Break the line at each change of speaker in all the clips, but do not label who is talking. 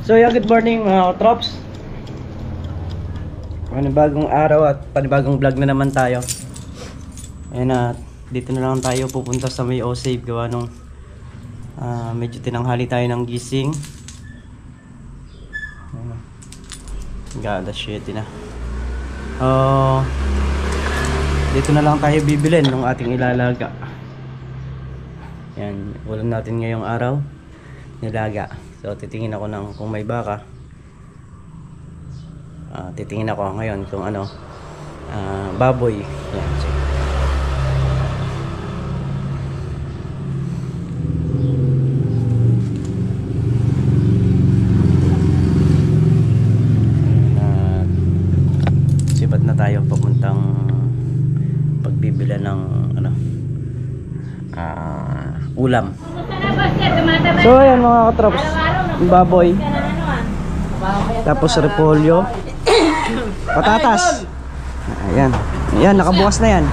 So yeah, good morning mga katrops. Panibagong araw at panibagong vlog na naman tayo. Ayan na, dito na lang tayo pupunta sa may O-Save gawa nung medyo tinanghali tayo ng gising. Alas 7 na. Dito na lang tayo bibilin ng ating ilalaga. Yan, ulam natin ngayong araw, nilaga. So titingin ako ng kung may baka. Titingin ako ngayon kung ano, baboy. Yan. Sibat na tayo papuntang pagbibila ng ano, ulam. So ayan mga katrops, baboy, tapos repolyo, patatas. Ayan, ayan, nakabukas na yan.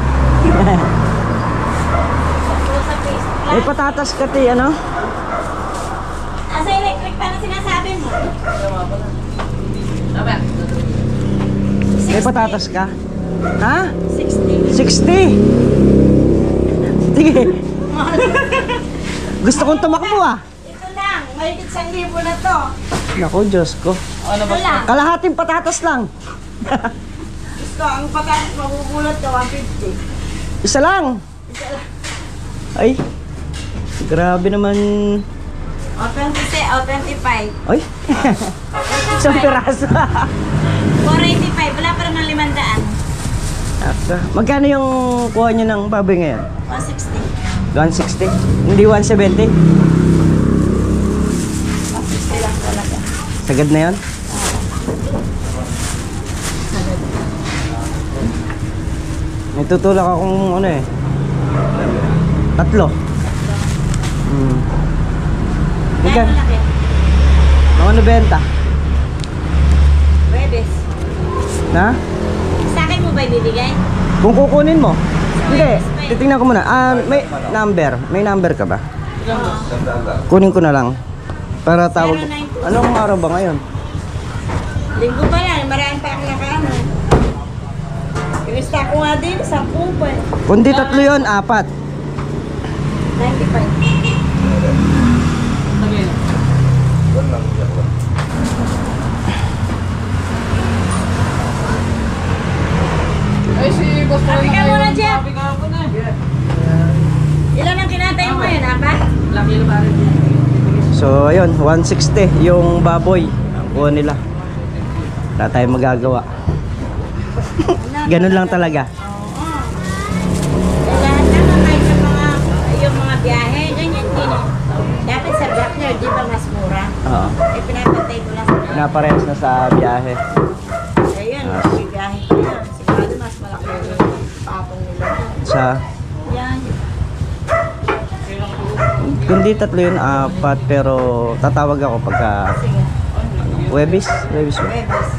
May patatas kati, ano?
Asa electric pa na sinasabi mo?
May patatas ka? Ha?
60.
60? Sige. Gusto kong tumakbo ah.
Ito lang, mahigit 1,000 na to.
Naku, Diyos ko.
Ito lang.
Kalahating patatas lang.
Gusto, ang patatas mabubulot ka 150.
Isa lang.
Isa lang.
Ay, grabe naman.
O 26, o 25.
Ay, isang piraso.
485, wala pa rin ng 500.
Magkano yung kuha nyo ng baboy ngayon?
160.
160? Hindi 170?
160 lang talaga.
Sagad na yun? May tutulak akong ano eh, 3.
Kaya
Ikan,
malaki.
mga 90.
Webes.
Na?
Sa akin mo ba ibibigay?
Kung kukunin mo? Hindi, titingnan ko muna. May number. May number ka ba? Kunin ko na lang. Para tawag.
092.
Anong araw ba ngayon?
Linggo pa lang, marami pa akong nakano. Ilista ko nga din, 10 pa.
Kundi 3 yun, 4.
95.
Ay, si Boss
Sabi ka muna, Jeff.
Sabi ka muna.
Ilan ang kinatay mo yun, apat?
Laki na pare.
So, ayun, 160 yung baboy. Ang kuha nila. Wala tayong magagawa. Ganun lang talaga.
Oo. Lahat naman may sa mga, yung mga biyahe, ganyan din. Dapat sa Blackner, di ba mas mura?
Oo.
Eh, pinapatay ko lang sa Blackner.
Pinaparehas na sa biyahe.
Ayun, bibiyahe ko yun. Sigurado mas malaki yung patong nila.
Sa,
Yan.
kundi 3 yun, 4. Pero tatawag ako pagka
Sige.
Webis. Webis ba?
Webes.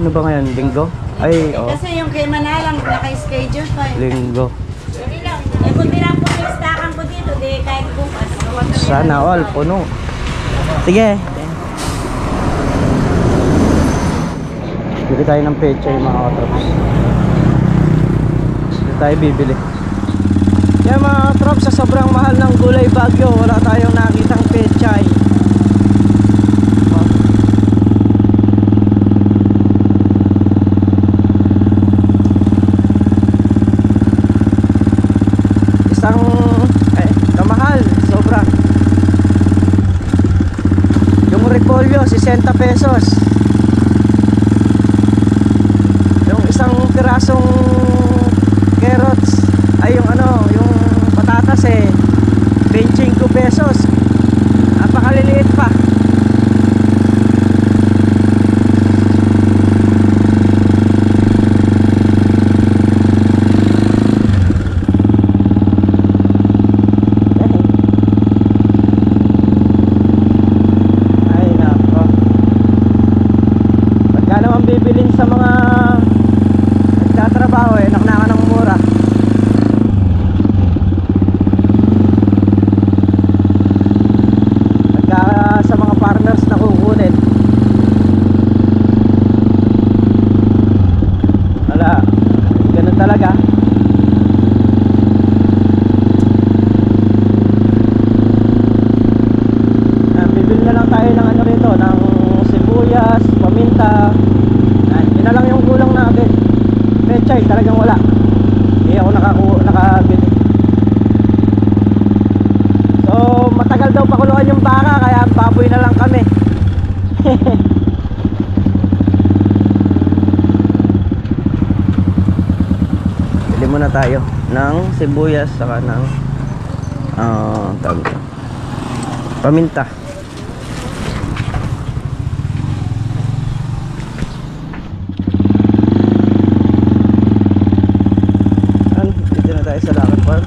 Ano ba ngayon? Linggo? Ay, oh.
Kasi yung kay Manalang, naka-schedule pa eh.
Linggo.
Eh, kung dirang po listakan ko dito, di kahit bukas.
Sana all, puno. Sige. Bili tayo ng pecha yung mga katrops. Dito tayo bibili. Yan mga katrops, sa sobrang mahal ng gulay Bagyo, wala tayong nakitang pechay. Isang kamahal, sobra. Yung repolyo 60 pesos. Yung isang pirasong carrots ay yung ano, yung patatas 25 pesos. Napakaliliit pa. Bibilin sa mga nagtatrabaho naknaka ng mura. talagang wala. Hindi ako nakabili. So matagal daw pakuluan yung baka, kaya baboy na lang kami. Bili muna tayo ng sibuyas saka ng paminta. Dito na tayo sa Lakad Park.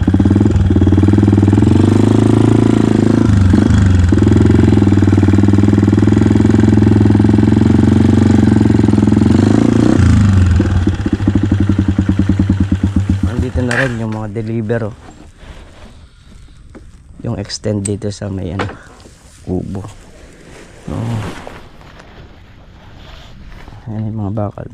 Andito na rin yung mga deliver, oh. Yung extend dito sa may kubo. Ayan yung mga bakal.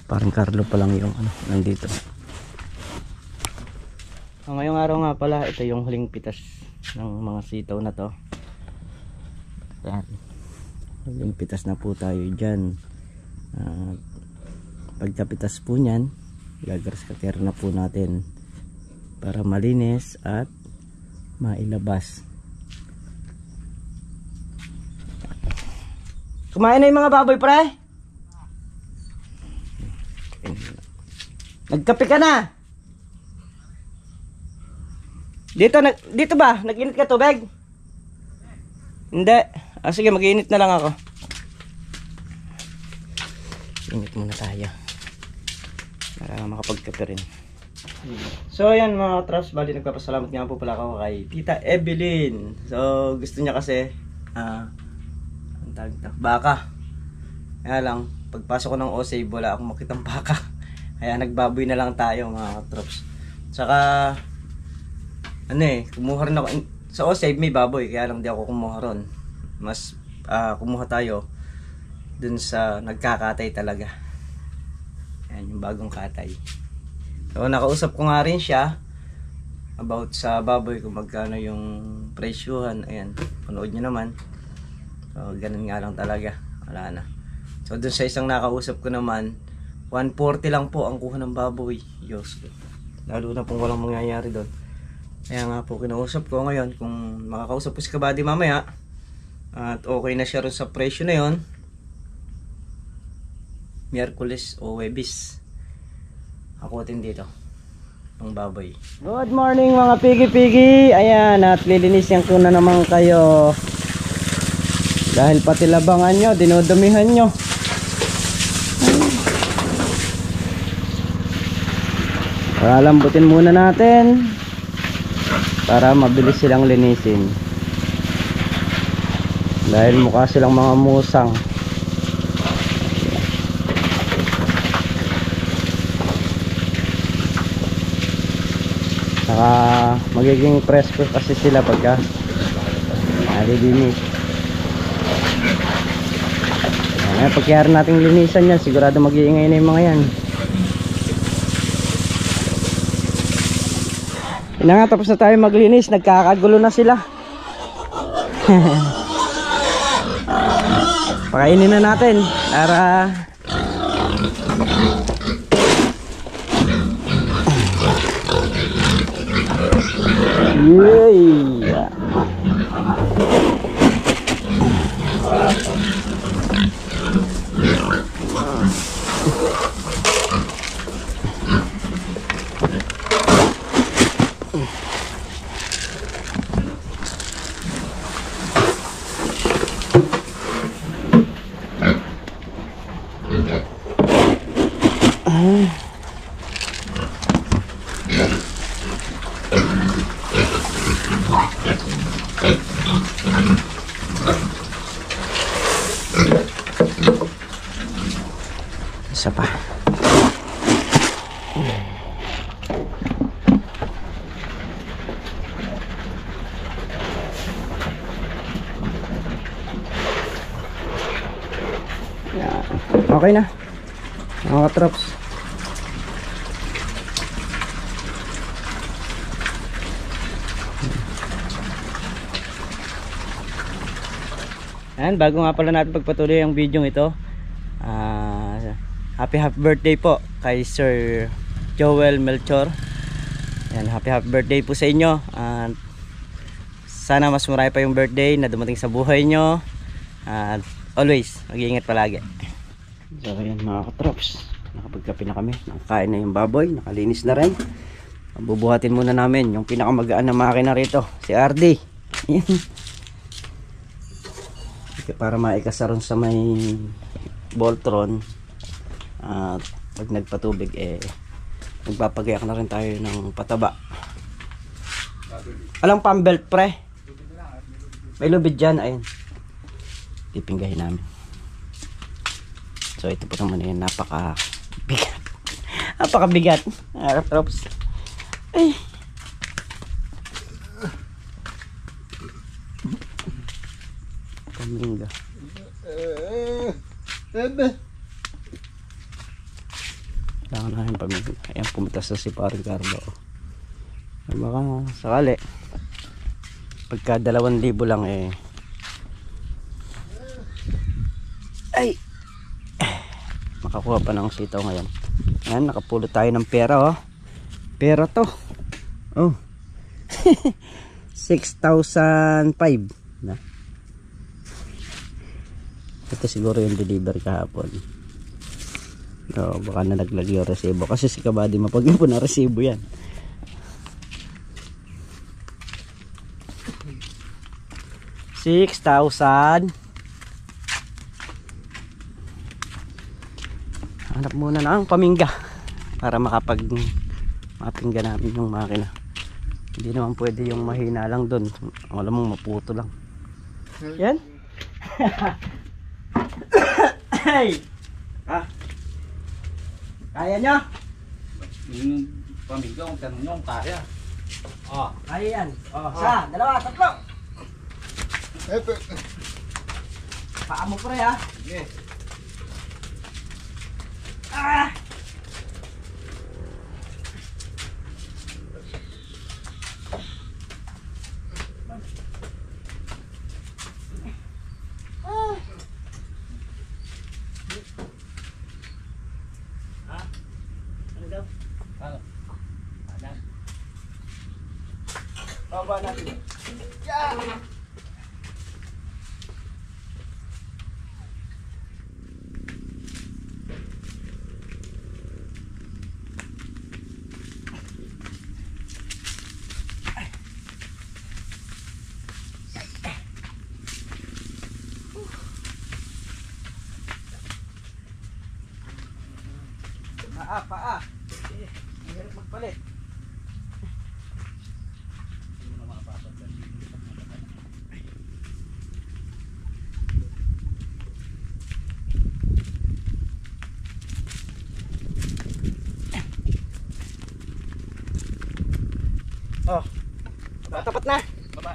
Parang Carlo pa lang yung nandito. Ngayong araw nga pala, ito yung huling pitas ng mga sitaw na to. Ayan. Huling pitas na po tayo dyan. Pagkapitas po nyan, gagrass cutter na po natin para malinis at mailabas. Kumain na yung mga baboy, pre? Nagkape ka na? Dito ba? Nag-init ka tubig? Hindi. Sige, mag-init na lang ako. Init muna tayo para makapagkape rin. So ayan mga traps, bali nagpapasalamat nga po pala ako kay Tita Evelyn. So gusto niya kasi ang tawag ito, baka. Kaya lang pagpasok ko ng Osave wala akong makitang baka. Kaya nagbaboy na lang tayo mga traps. Tsaka kumuha rin ako sa Osave, may baboy, kaya lang di ako kumuha ron. Mas kumuha tayo dun sa nagkakatay talaga. Ayan yung bagong katay. So nakausap ko nga rin siya about sa baboy kung magkano yung presyuhan. Ayan, panood nyo naman. So ganun nga lang talaga, wala na. So dun sa isang nakausap ko naman, 140 lang po ang kuha ng baboy. Diyos, lalo na pong walang mangyayari doon. Kaya nga po kinausap ko ngayon kung makakausap ko si Kabady mamaya at okay na siya rin sa presyo na yon, Miyerkules o Webis akutin dito ang baboy. Good morning mga pigi-pigi. Ayan, at lilinisin ko na naman kayo dahil pati labangan nyo dinudumihan nyo. Palambutin muna natin para mabilis silang linisin dahil mukha silang mga musang. Saka magiging presko kasi sila pagka nalilinis. Pagkayari nating linisan yan, sigurado mag-iingay na yung mga yan. Nga, tapos na tayo maglinis, nagkakagulo na sila. Pakainin na natin para yeah. Isa pa. Okay na mga katrops. Ayan, bago nga pala natin pagpatuloy ang video ito, happy birthday po kay Sir Joel Melchor. Ayan, happy birthday po sa inyo. Sana mas marami pa yung birthday na dumating sa buhay nyo. At always, mag-iingat palagi. So ayan mga katrops, nakapagkape na kami. Nakakain na yung baboy, nakalinis na rin. Bubuhatin muna namin yung pinakamagaan na makina rito, si RD. Para maikasaron sa may Voltron. At pag nagpatubig magpapagayak na rin tayo ng pataba. Alang pambelt pre, may lubid dyan, ayun, pipinggahin namin. So ito po naman yun, napakabigat. Napakabigat. Trops, ay, paminga. Kailangan namin paminga. Ayan, pumuntas na si Paring Carlo. Baka sakali pagka 2,000 lang ay makakuha pa ng sitaw ngayon. Ayan, nakapulot tayo ng pera. Pera to, 6,005 na. Ito siguro yung delivery kahapon. Baka nalaglag yung resibo kasi si Kabady mapag-ipon na resibo yan. $6,000. Hanap muna ng pamingga para mapingga namin yung makina. Hindi naman pwede yung mahina lang doon. Alam mo, maputo lang. Yan. Hey! Kaya nyo?
Yung pamilya kung tanong nyo kung kaya.
Kaya yan. Isa, dalawa, tatlo. Paa mo pre ha.
Sige.
Ano daw?
Ano?
Baba natin. Paa. Ang hirap magpalit. Tapat na.
Baba.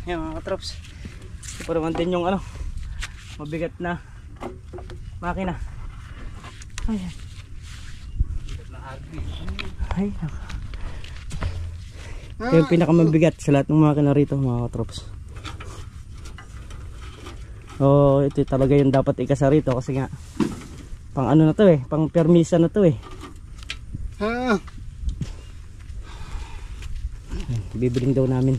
Yan mga katrops, ito pa naman din yung mabigat na makina. Ayan. Ay, ito yung pinakamabigat sa lahat ng makina rito mga katrops. Ito talaga yung dapat ikasa rito kasi nga pang na to pang permisa na to bibiling daw namin.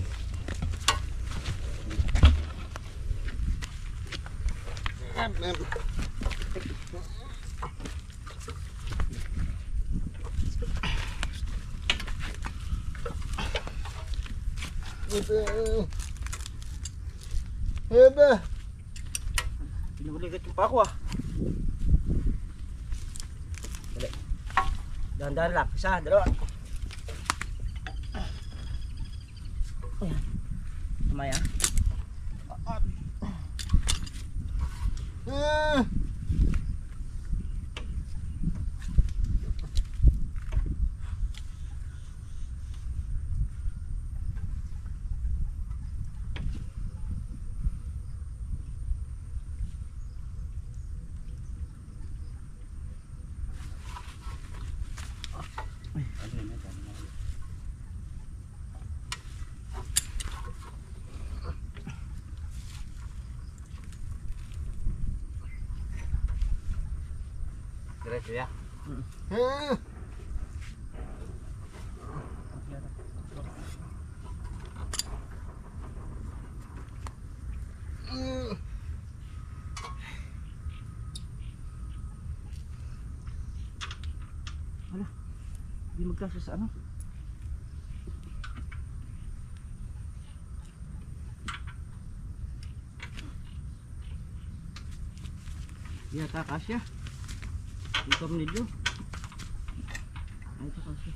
Pinuligat yung pako Dali. Dahan-dahan lang. Isa, dalawa. Ayan. Tumaya.
Kaya.
Hindi magkasya sa ano. Iya, kasya. Yung tornilyo. Ay, ito kasya.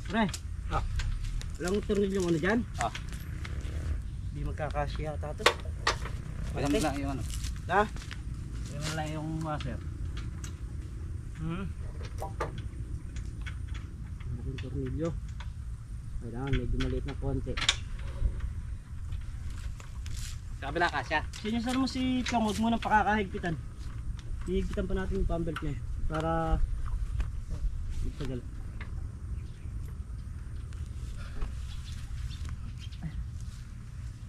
Pre, walang tornilyo ano dyan? Hindi magkakasya yata ito.
Alam mo lang yung ano.
Ha?
Alam mo lang yung washer.
Yung tornilyo. Kailangan medyo maliit na konti.
Sabi lang kasya.
Sinyasan mo si Chong, huwag mo nang pakakahigpitan. Hihigpitan pa natin yung pambelt niya para magtagal.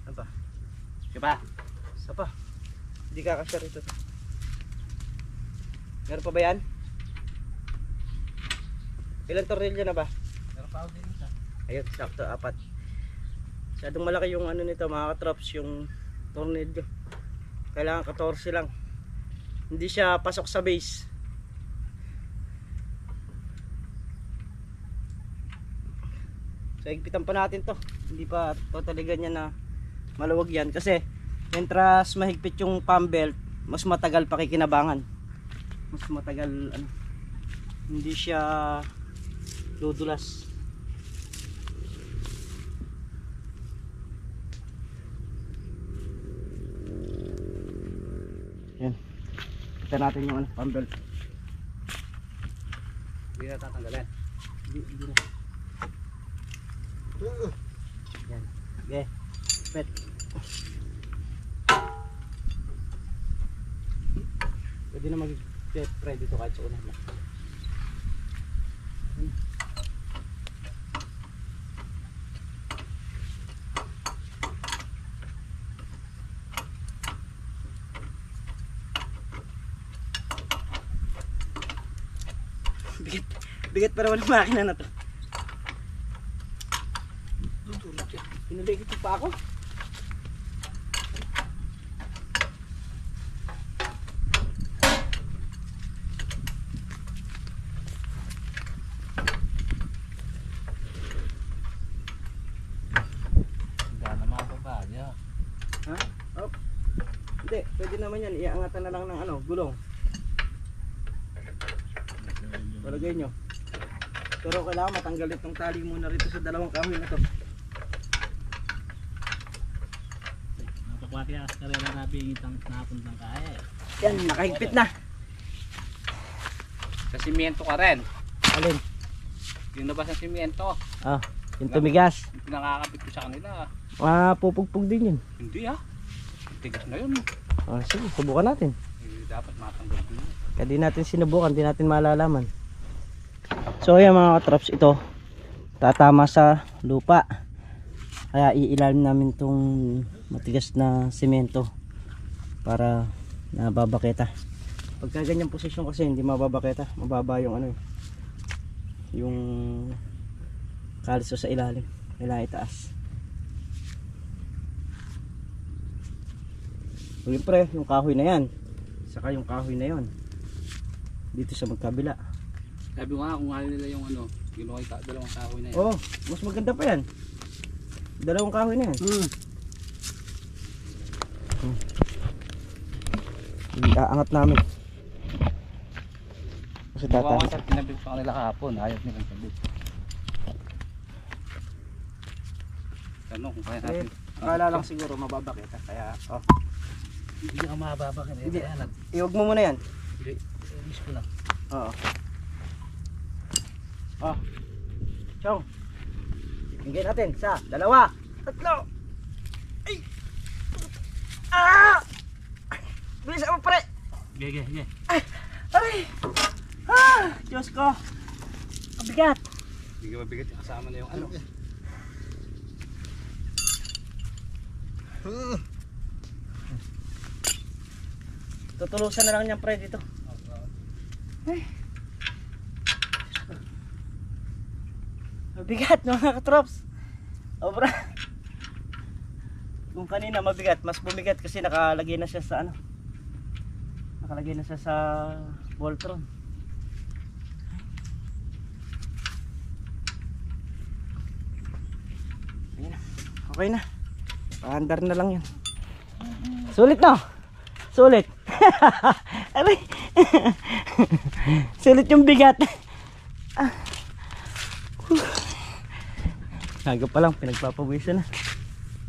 Ano pa?
Diba?
Isa pa. Hindi kakasya rito. Meron pa ba yan? Ilang tornilyo na ba?
Pero pa ako din isa.
Ayun, sakto, 4. Masyadong malaki yung ano nito mga katrops, yung tornilyo. Kailangan 14 lang. Hindi siya pasok sa base. So higpitan pa natin to. Hindi pa totally ganyan na maluwag yan. Kasi entras mahigpit yung pump belt, mas matagal pakikinabangan. Mas matagal ano, hindi siya dudulas. Yan. Kita natin yung ano, pump belt.
Hindi na tatanggalin.
Hindi na. Yan. Okay. Pet. Pwede na mag-pet fry dito kahit sa unan na. Bigat para walang makina na to. Pinuligit pa ako.
Gana mababa niya.
Ha? Oh. Hindi, pwede naman yan. Iangatan na lang ng ano, gulong. Palagay nyo. Pero kailangan matanggal itong tali muna rito sa dalawang kahoy na to.
Napakwati ang karera na pingitang napuntang kaya.
Yan, nakahigpit na.
Sa simyento ka rin.
Alin?
Yung nabas ng simyento.
Ah, yung tumigas.
Pinakakabit ko sa kanila.
Pupugpug din yun.
Hindi ah. Tigas na yun.
Ah, sige, subukan natin.
Dapat matanggal ko yun.
Kaya di natin sinubukan, di natin malalaman. So ayan mga katraps, ito tatama sa lupa. Kaya iilalim namin tong matigas na semento para nababaketa. Pagka ganyang posisyon kasi hindi mababaketa, mababa yung ano, yung kalso sa ilalim. Kailangan itaas. Siyempre yung kahoy na yan, saka yung kahoy na yon dito sa magkabila.
Sabi ko nga kung ano nila yung ano, ginawa yung dalawang kahoy na yan.
Oh, mas maganda pa yan. Dalawang kahoy na yan. Iaangat namin. Kasi
Gawa
tata.
ko sa pinabig ko sa kanila kahapon, ayaw nilang sabi. Tanong kung kaya natin.
Akala lang siguro mababakita. Kaya, oh.
Hindi ka mababa ka
Hindi.
na.
Iwag mo muna yan.
Hindi, ilis ko lang.
Oo. Oh. Chong. Tingin natin sa 2, 3. Ay! Ah! Bilis ako pre!
Gege, gege.
Ay! Ah! Diyos ko! Kabigat!
Hindi ka mabigat yung kasama na yung ano.
Tutulusan na lang niyan pre dito. Ay. Mabigat mga katrops. Obra. Kung kanina mabigat, mas bumigat kasi nakalagay na siya sa ano. Nakalagay na siya sa Voltron. Okay na. Paandar na lang yan. Sulit no? Sulit. Aray. Sulit yung bigat. Aga pa lang, pinagpapawisan na.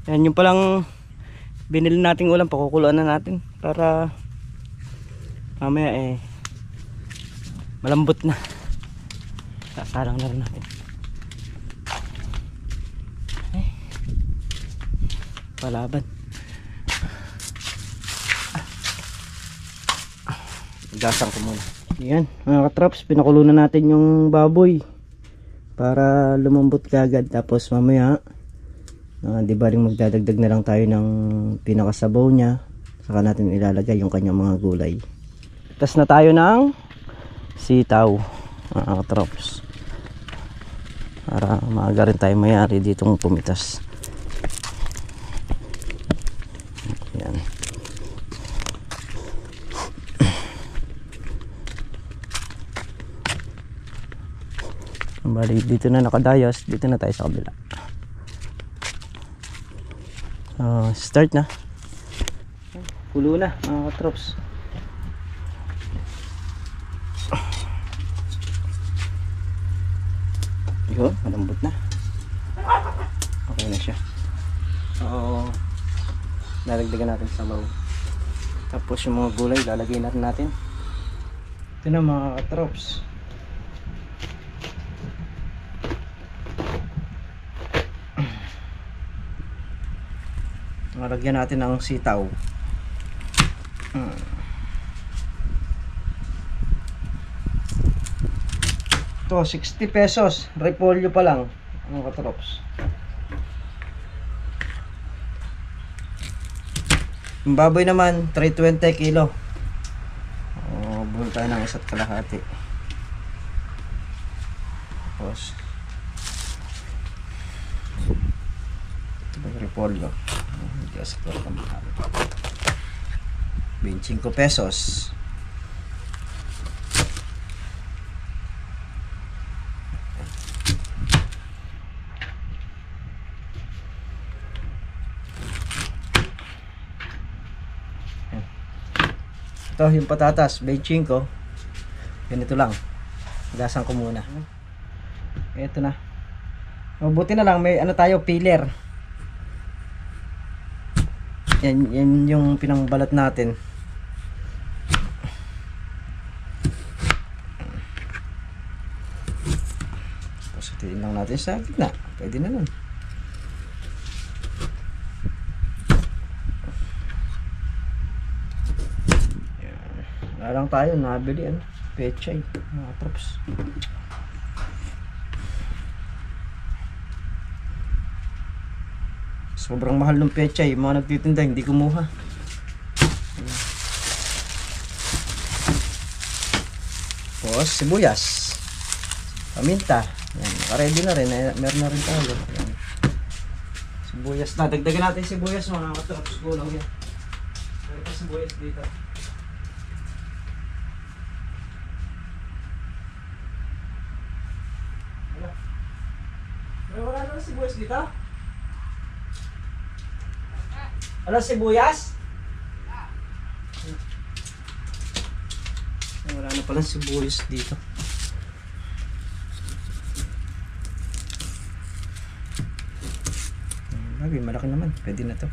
Yan yung palang binili nating ulam, pakukuluan na natin para mamaya malambot na. Sasalang na rin natin. Palaban. Gasang ko muna. Yan mga katraps, pinakulo na natin yung baboy para lumambot kagad. Tapos mamaya di ba rin magdadagdag na lang tayo ng pinakasabaw niya, saka natin ilalagay yung kanyang mga gulay. Tas na tayo ng sitaw mga katraps para maaga rin tayo mayari ditong pumitas. Yan. Bali dito na nakadayos, dito na tayo sa kabila. Start na. Kulo na mga katrops. Yun, malambot na. Okay na siya. Lalagdagan natin sa sabaw. Tapos yung mga gulay lalagay natin natin. Ito na mga katrops. Lagyan natin ng sitaw. Ito 60 pesos, repolyo pa lang ang katrops. Yung baboy naman 320 kilo. Buhol tayo ng 1.5. Tapos ito ba repolyo? 25 pesos. Ito yung patatas 25. Ganito lang, gasan ko muna. Ito na. Mabuti na lang may ano tayo, peeler. Yan yung pinangbalat natin. Tapos itiin lang natin sa gitna. Pwede na nun. Wala lang tayo nabili pechay mga props. Sobrang mahal ng pechay, mga nagtitinda hindi kumuha. Tapos sibuyas, paminta, yan, ready na rin, meron na rin tayo. Yan. Sibuyas na, dagdagan natin sibuyas mga katrops, kulang yan. Meron pa sibuyas dito. Wala na sibuyas dito? Ano sibuyas? Wala na pala sibuyas dito. Bagay, malaki naman. Pwede na to.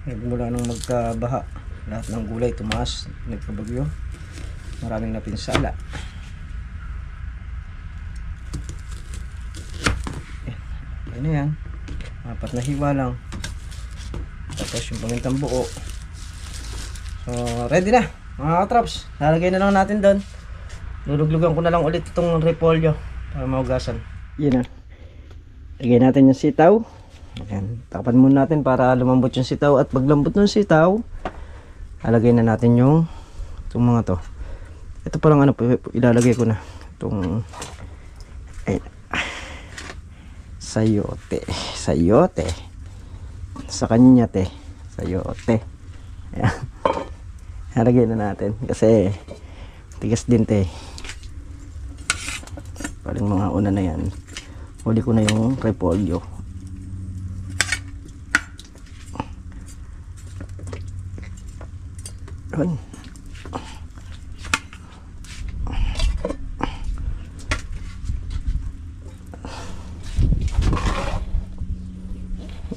Mula nung magkabaha, lahat ng gulay tumaas, nagkabagyo. Maraming napinsala. Ano yan? 4 na hiwa lang. Tapos yung pamintang buo. So ready na mga katrops. Lalagay na lang natin doon. Luluglugan ko na lang ulit itong repolyo para maugasan. Yan na. Lagyan natin yung sitaw. Ayan. Tapan muna natin para lumambot yung sitaw. At pag lambot ng sitaw, alagay na natin yung itong mga to. Ito palang ano po, ilalagay ko na. Itong sayote. Sayote. Sa kanya te. Sayote. Ayan. Halagay na natin. Kasi tigas din te. Paling mga una na yan. Huli ko na yung repolyo. Ayan.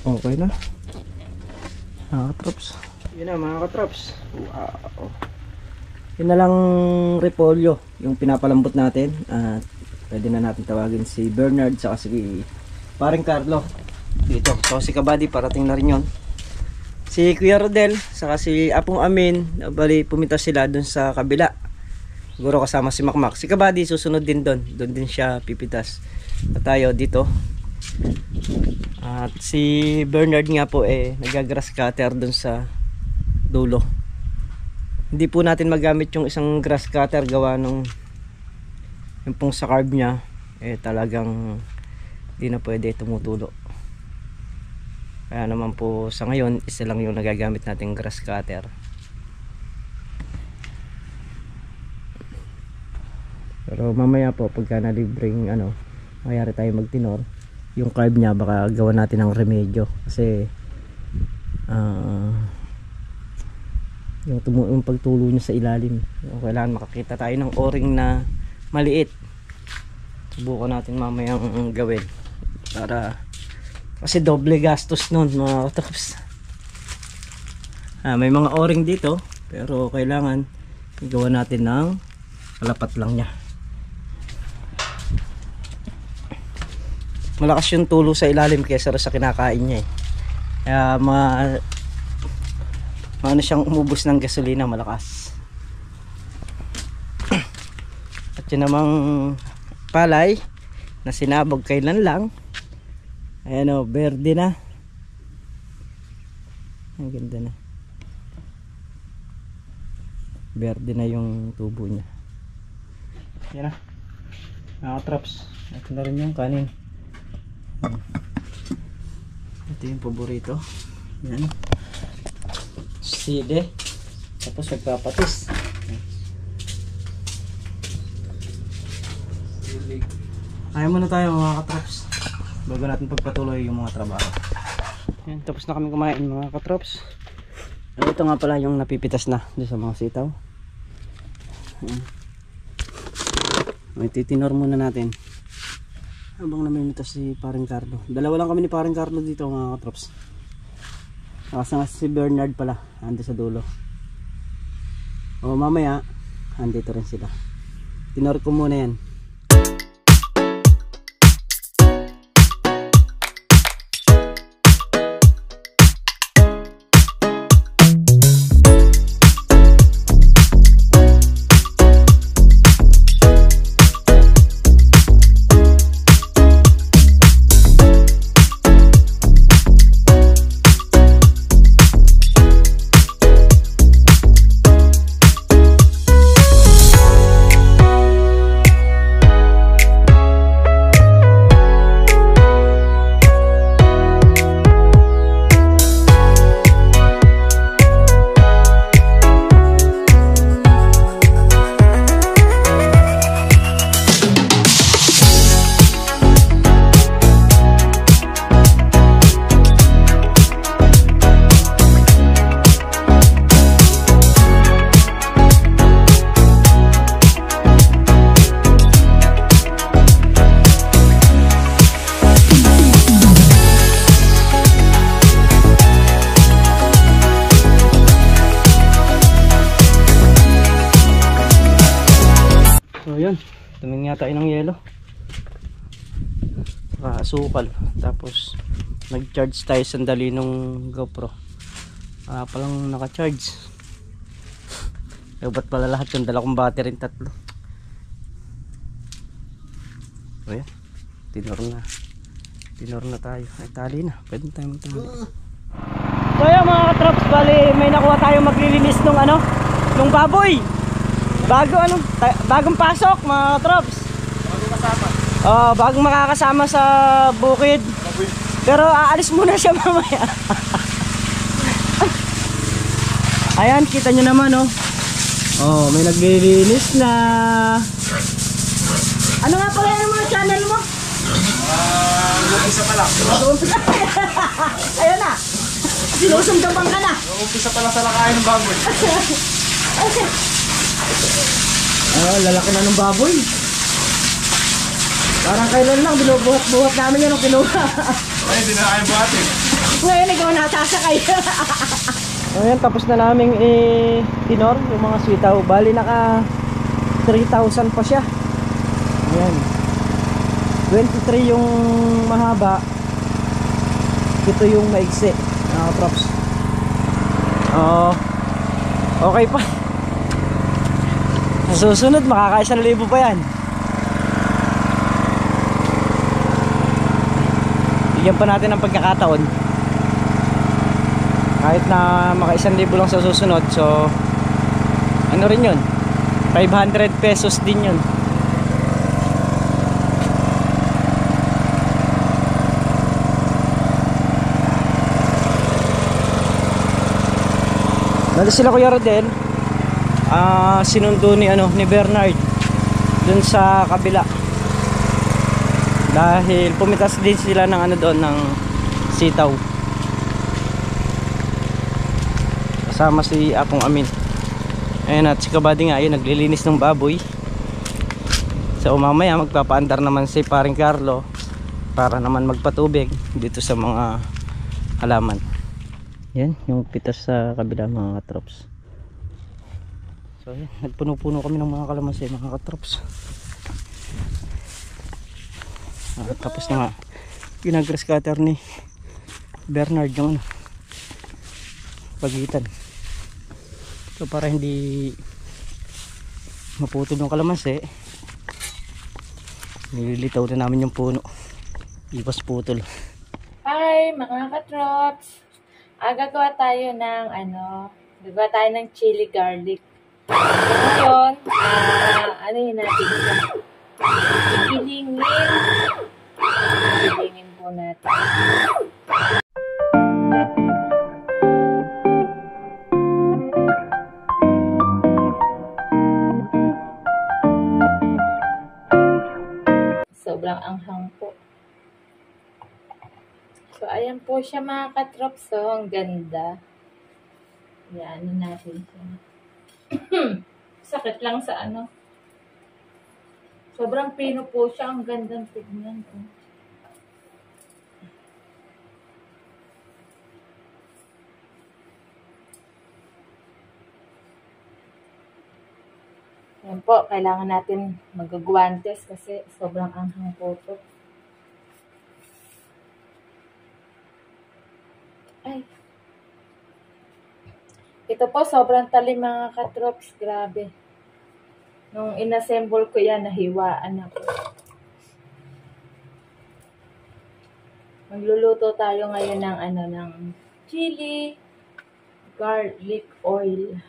Okay na mga katrops. Yun na mga katrops. Wow. Yun na lang repolyo yung pinapalambot natin. At pwede na natin tawagin si Bernard saka si paring Carlo dito. So si Kabady parating na rin yun. Si Kuya Rodel saka si Apong Amin, bali pumunta sila dun sa kabila. Siguro kasama si Makmak. Si Kabady susunod din doon. Doon din siya pipitas. At tayo dito. At si Bernard nga po nagagrass cutter dun sa dulo. Hindi po natin magamit yung isang grass cutter gawa nung yung pong sa carb niya talagang hindi na pwede tumutulo. Kaya naman po sa ngayon isa lang yung nagagamit nating grass cutter. Pero mamaya po pagka nalibreng mayari tayo magtinor, yung carb niya baka gawa natin ng remedyo kasi yung pagtulo niya sa ilalim, kailangan makakita tayo ng o-ring na maliit. Subukan natin mamaya ang gawin para kasi doble gastos nun mga katrops. May mga o-ring dito pero kailangan igawa natin ng malapat lang niya. Malakas yung tulo sa ilalim kaysa sa kinakain niya kaya ano siyang umubos ng gasolina malakas. At yun namang palay na sinabog kailan lang, ayan berde na, ang ganda na, berde na yung tubo niya. Yan na mga traps. Ito na rin yung kanin. Ito yung paborito. Yan side, tapos magpapatis. Ayaw muna tayo mga katrops bago natin pagpatuloy yung mga trabaho. Yan, tapos na kami kumain mga katrops. Ito nga pala yung napipitas na doon sa mga sitaw. May titinor muna natin habang namimitas si paring Carlo. Dalawa lang kami ni paring Carlo dito mga katrops. Nakasama si Bernard pala ando sa dulo. O mamaya andito rin sila. Tinor ko muna yan. Tumingin nga tayo ng yelo saka asukal, tapos nag-charge tayo sandali nung GoPro. Palang naka-charge. Ba't pala lahat yung dala kong battery 3. O yan, tinor na. Tinor na tayo. Ay, tali na. Pwede tayo magtali. So yun mga katrops, bali may nakuha tayo maglilinis nung ano, nung baboy. Bagong pasok mga katrops. Bagong kasama. Bagong makakasama sa bukid. Pero aalis muna siya mamaya. Ayan, kita nyo naman oh. May naglilinis na. Ano nga pala yung mga channel mo?
Umpisa pa lang.
Ayan na. Sinusumdaman ka na.
Umpisa pa lang sa lakayan ng baboy.
Lalaki na ng baboy. Parang kailan lang, binubuhat-buhat namin yan ang kinuha.
Ay, hindi na kaya buhatin.
Ngayon, ikaw natasakay. Ayan, tapos na namin tinor yung mga sitaw. Bali, naka 3,000 pa siya. Ayan. 23 yung mahaba. Ito yung maigsi. Props. Okay pa. Sa susunod, makaka-1,000 pa yan. Bigyan pa natin ng pagkakataon. Kahit na maka-1,000 lang sa susunod. So, ano rin yun? 500 pesos din yun. Dali sila Kuya Rodel, sinundo ni Bernard dun sa kabila. Dahil pumitas din sila ng doon ng sitaw. Kasama si Apong Amin. Ayun, at si Kabady nga ayun naglilinis ng baboy. So mamaya magpapaandar naman si Paring Carlo para naman magpatubig dito sa mga halaman. Yan, yung pitas sa kabila mga katrops. So yan, nagpuno-puno kami ng mga kalamansi mga katrops. Tapos na nga ginag-grass cutter ni Bernard yung pagitan. So para hindi maputol yung kalamansi, nililitaw na namin yung puno. Iwas putol.
Hi mga katrops! Gagawa tayo ng gagawa tayo ng chili garlic. Ngayon, yun natin ito? Igilingin po natin. Sobrang anghang po. So, ayan po siya mga katrops. So, ang ganda. Yan, natin siya. Sakit lang sa Sobrang pino po siya. Ang gandang tignan. Ayan po, kailangan natin magagwantes kasi sobrang anghang po ito. Ay. Ito po, sobrang talim mga katrops. Grabe. Nung inassemble ko yan, nahiwaan ako. Magluluto tayo ngayon ng ng chili garlic oil.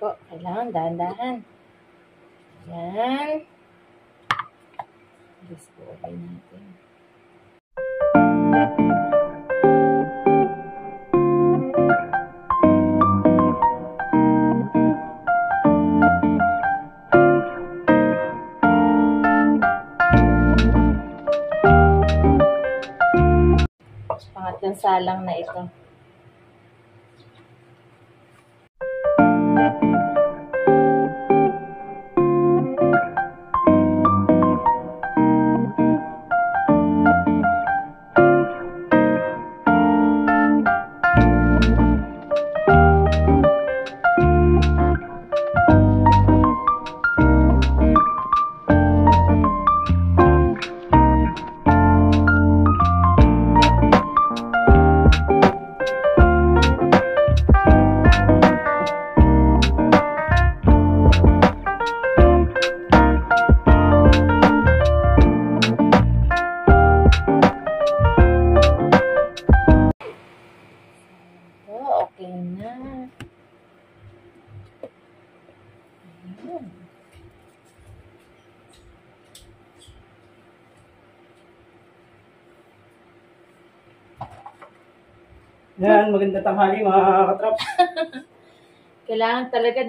Kailangan dahan-dahan. Yan. Just go natin. Pangatlong salang na ito.
Yan, maganda tanghali mga katrap.
Kailangan talaga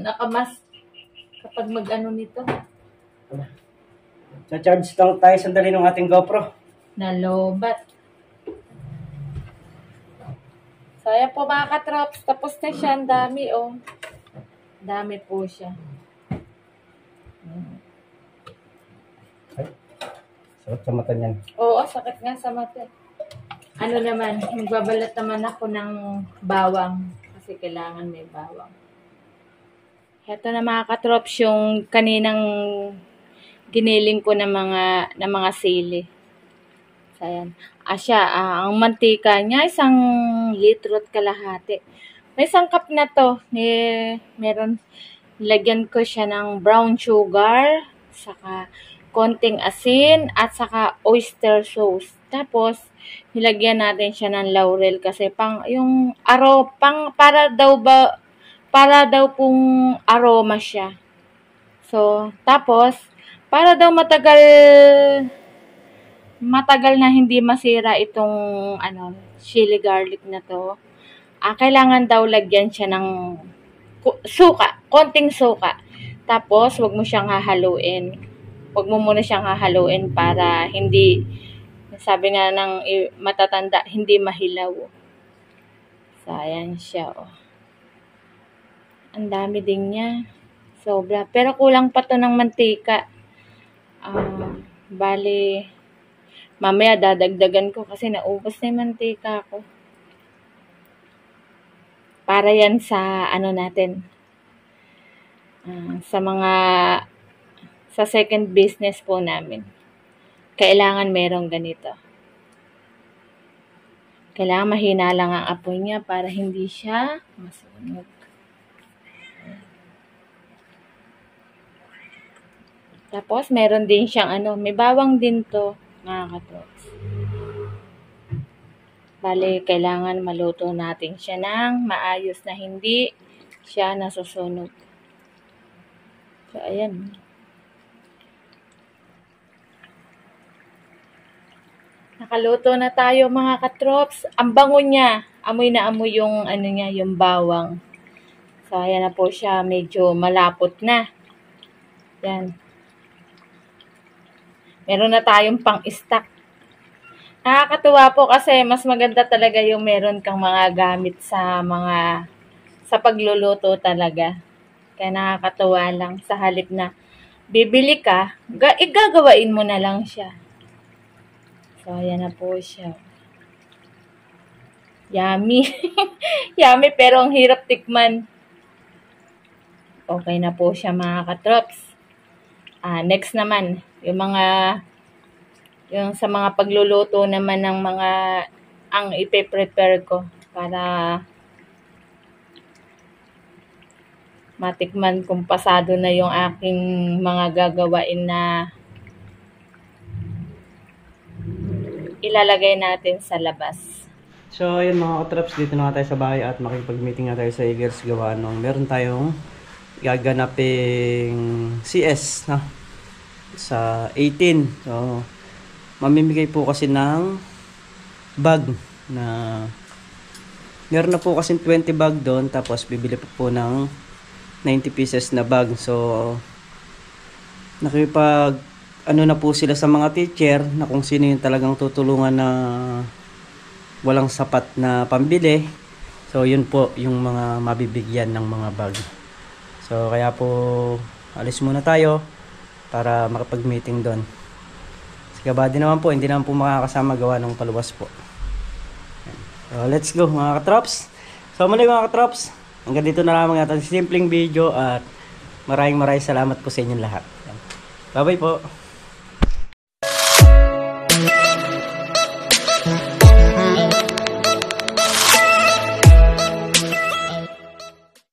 nakamas kapag mag-ano nito.
Sa charge lang tayo sandali ng ating GoPro.
Nalobat. So, ayan po mga katrops. Tapos na siya. Ang dami, oh. Dami po siya.
Sarap sa mata niyan.
Oo, sakit nga sa mata. Ano naman, magbabalat naman ako ng bawang. Kasi kailangan may bawang. Ito na mga katrops yung kaninang giniling ko ng mga sili. So, ayan. Ang mantika niya, 1 litro at kalahati. May sangkap na to. Meron, lagyan ko siya ng brown sugar, saka konting asin, at saka oyster sauce. Tapos, nilagyan natin siya ng laurel kasi para daw pong aroma siya. So, tapos, para daw matagal na hindi masira itong chili garlic na to, kailangan daw lagyan siya ng suka, konting suka. Tapos, wag mo siyang hahaluin. Wag mo muna siyang hahaluin para hindi, sabi nga ng matatanda, hindi mahilaw. So, ayan siya, oh. Ang dami din niya. Sobra. Pero kulang pa to ng mantika. Bali, mamaya dadagdagan ko kasi naubos na yung mantika ko. Para yan sa natin. Sa second business po namin. Kailangan merong ganito. Kailangan mahina lang ang apoy niya para hindi siya masunog. Tapos, meron din siyang may bawang din to, mga katrops. Bale, kailangan maluto natin siya ng maayos na hindi siya nasusunog. So, ayan. Nakaluto na tayo, mga katrops. Ang bango niya. Amoy na amoy yung niya, yung bawang. So, ayan na po siya. Medyo malapot na. Yan. Meron na tayong pang-stock. Nakakatuwa po kasi mas maganda talaga yung meron kang mga gamit sa pagluluto talaga. Kaya nakakatuwa lang sa halip na bibili ka, igagawain mo na lang siya. So, ayan na po siya. Yummy. Yummy pero ang hirap tikman. Okay na po siya, mga katrops. Next naman, yung sa mga pagluluto naman ng ang ipe-prepare ko para matikman kung pasado na yung aking mga gagawain na ilalagay natin sa labas.
So, ayun mga katraps, dito na nga tayo sa bahay at makipag-meeting nga tayo sa Eagers gawa nung meron tayong gaganaping CS no? Sa 18. So, mamimigay po kasi ng bag na meron na po kasi 20 bag doon, tapos bibili po ng 90 pieces na bag. So, nakipag na po sila sa mga teacher na kung sino yung talagang tutulungan na walang sapat na pambili. So, yun po yung mga mabibigyan ng mga bag. So, kaya po alis muna tayo para makapag-meeting doon. Si Kabady naman po, hindi naman po makakasama gawa ng paluwas po. So, let's go mga katrops. So, muli mga katrops, hanggang dito na lamang natin simpleng video at maraming salamat po sa inyong lahat. Bye-bye po.